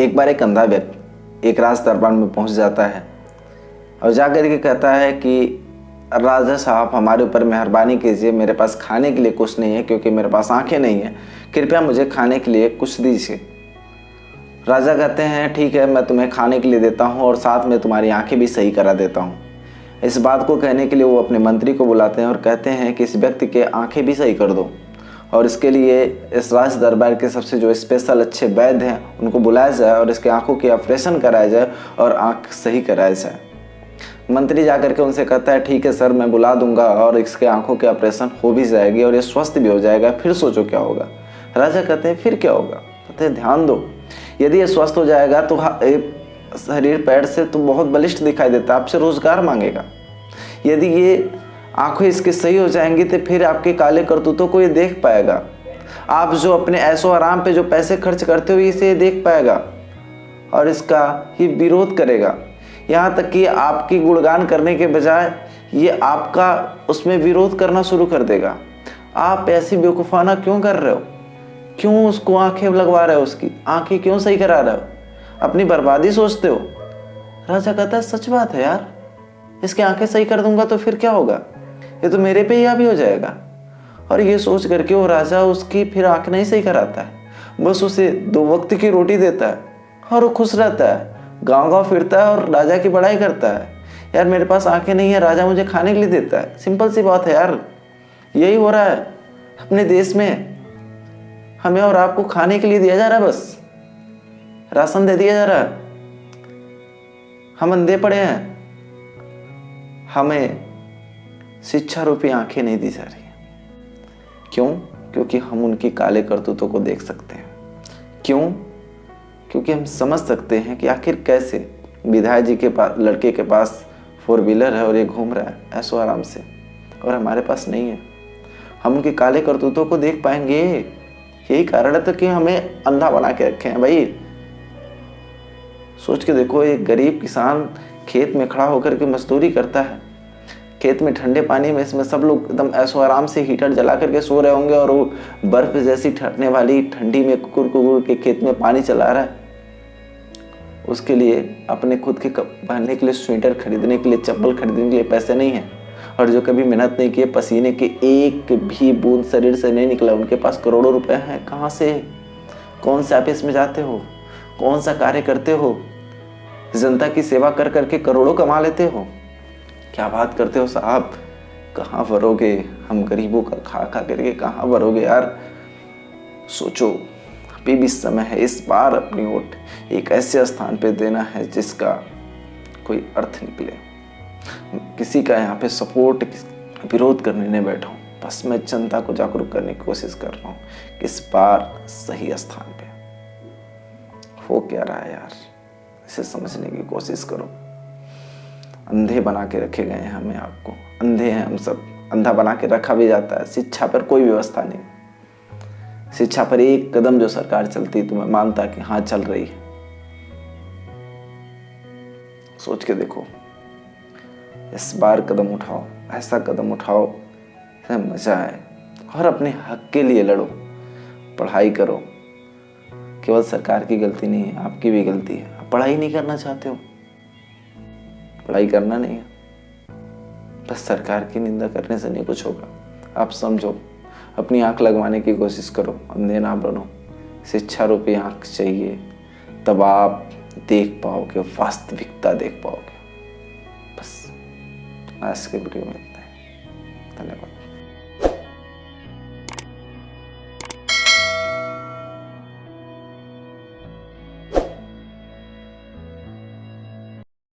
एक बार एक अंधा व्यक्ति एक राज दरबार में पहुंच जाता है और जाकर के कहता है कि राजा साहब हमारे ऊपर मेहरबानी कीजिए, मेरे पास खाने के लिए कुछ नहीं है क्योंकि मेरे पास आंखें नहीं हैं, कृपया मुझे खाने के लिए कुछ दीजिए। राजा कहते हैं ठीक है, मैं तुम्हें खाने के लिए देता हूँ और साथ में तुम्हारी आंखें भी सही करा देता हूँ। इस बात को कहने के लिए वो अपने मंत्री को बुलाते हैं और कहते हैं कि इस व्यक्ति के आंखें भी सही कर दो और इसके लिए इस राज दरबार के सबसे जो स्पेशल अच्छे वैद्य हैं उनको बुलाया जाए और इसके आंखों की ऑपरेशन कराया जाए और आंख सही कराया जाए। मंत्री जाकर के उनसे कहता है ठीक है सर, मैं बुला दूंगा और इसके आंखों के ऑपरेशन हो भी जाएगी और ये स्वस्थ भी हो जाएगा, फिर सोचो क्या होगा। राजा कहते हैं फिर क्या होगा? कहते हैं ध्यान दो, यदि ये स्वस्थ हो जाएगा तो शरीर पैर से तो बहुत बलिष्ठ दिखाई देता है, आपसे रोजगार मांगेगा। यदि ये आंखें इसके सही हो जाएंगी तो फिर आपके काले करतूतों को ये देख पाएगा। आप जो अपने ऐशो आराम पे जो पैसे खर्च करते हो इसे ये देख पाएगा और इसका ये विरोध करेगा। यहाँ तक कि आपकी गुणगान करने के बजाय ये आपका उसमें विरोध करना शुरू कर देगा। आप ऐसी बेवकूफ़ाना क्यों कर रहे हो? क्यों उसको आंखें लगवा रहे हो? उसकी आंखें क्यों सही करा रहे हो? अपनी बर्बादी सोचते हो? राजा कहता है सच बात है यार, इसकी आंखें सही कर दूंगा तो फिर क्या होगा? ये तो मेरे पे ही हावी हो जाएगा। और ये सोच करके वो राजा उसकी फिर आंख नहीं सही कराता है, बस उसे 2 वक्त की रोटी देता है और वो खुश रहता है, गांव गांव फिरता है और राजा की बड़ाई करता है। यार मेरे पास आंखें नहीं है, राजा मुझे खाने के लिए देता है। सिंपल सी बात है यार, यही हो रहा है अपने देश में। हमें और आपको खाने के लिए दिया जा रहा है, बस राशन दे दिया जा रहा है। हम अंधे पड़े हैं, हमें शिक्षा रूपी आंखें नहीं दी जा रही है। क्यों? क्योंकि हम उनकी काले करतूतों को देख सकते हैं। क्यों? क्योंकि हम समझ सकते हैं कि आखिर कैसे विधायक जी के पास, लड़के के पास 4 व्हीलर है और ये घूम रहा है ऐशो आराम से और हमारे पास नहीं है। हम उनके काले करतूतों को देख पाएंगे। यही कारण है तो कि हमें अंधा बना के रखे हैं। भाई सोच के देखो, एक गरीब किसान खेत में खड़ा होकर के मजदूरी करता है, खेत में ठंडे पानी में, इसमें सब लोग एकदम ऐशो आराम से हीटर जला करके सो रहे होंगे और वो बर्फ जैसी ठहरने वाली ठंडी में कुकुर कुकुर के खेत में पानी चला रहा है। उसके लिए अपने खुद के पहनने के लिए स्वेटर खरीदने के लिए, चप्पल खरीदने के लिए पैसे नहीं है और जो कभी मेहनत नहीं किए, पसीने के एक भी बूंद शरीर से नहीं निकला, उनके पास करोड़ों रुपए हैं। कहाँ से? कौन से ऑफिस में जाते हो? कौन सा कार्य करते हो? जनता की सेवा कर करके करोड़ों कमा लेते हो। क्या बात करते हो साहब? कहाँ भरोगे? हम गरीबों का खा खा करके कहाँ भरोगे यार? सोचो, अभी भी समय है। इस बार अपनी वोट एक ऐसे स्थान पे देना है जिसका कोई अर्थ निकले। किसी का यहाँ पे सपोर्ट विरोध करने नहीं बैठा हूँ, बस मैं जनता को जागरूक करने की कोशिश कर रहा हूँ कि इस बार सही स्थान पे हो क्या रहा है यार, इसे समझने की कोशिश करो। अंधे बना के रखे गए हैं हमें, आपको अंधे हैं हम सब, अंधा बना के रखा भी जाता है। शिक्षा पर कोई व्यवस्था नहीं, शिक्षा पर एक कदम जो सरकार चलती तो मैं मानता कि हाँ चल रही है। सोच के देखो, इस बार कदम उठाओ, ऐसा कदम उठाओ जिससे मजा आए और अपने हक के लिए लड़ो, पढ़ाई करो। केवल सरकार की गलती नहीं है, आपकी भी गलती है। आप पढ़ाई नहीं करना चाहते हो, पढ़ाई करना नहीं है, बस सरकार की निंदा करने से नहीं कुछ होगा। आप समझो, अपनी आंख लगवाने की कोशिश करो, अंधे ना बनो। शिक्षा रूपी आंख चाहिए, तब आप देख पाओगे, वास्तविकता देख पाओगे। बस आज के वीडियो में इतना है। धन्यवाद।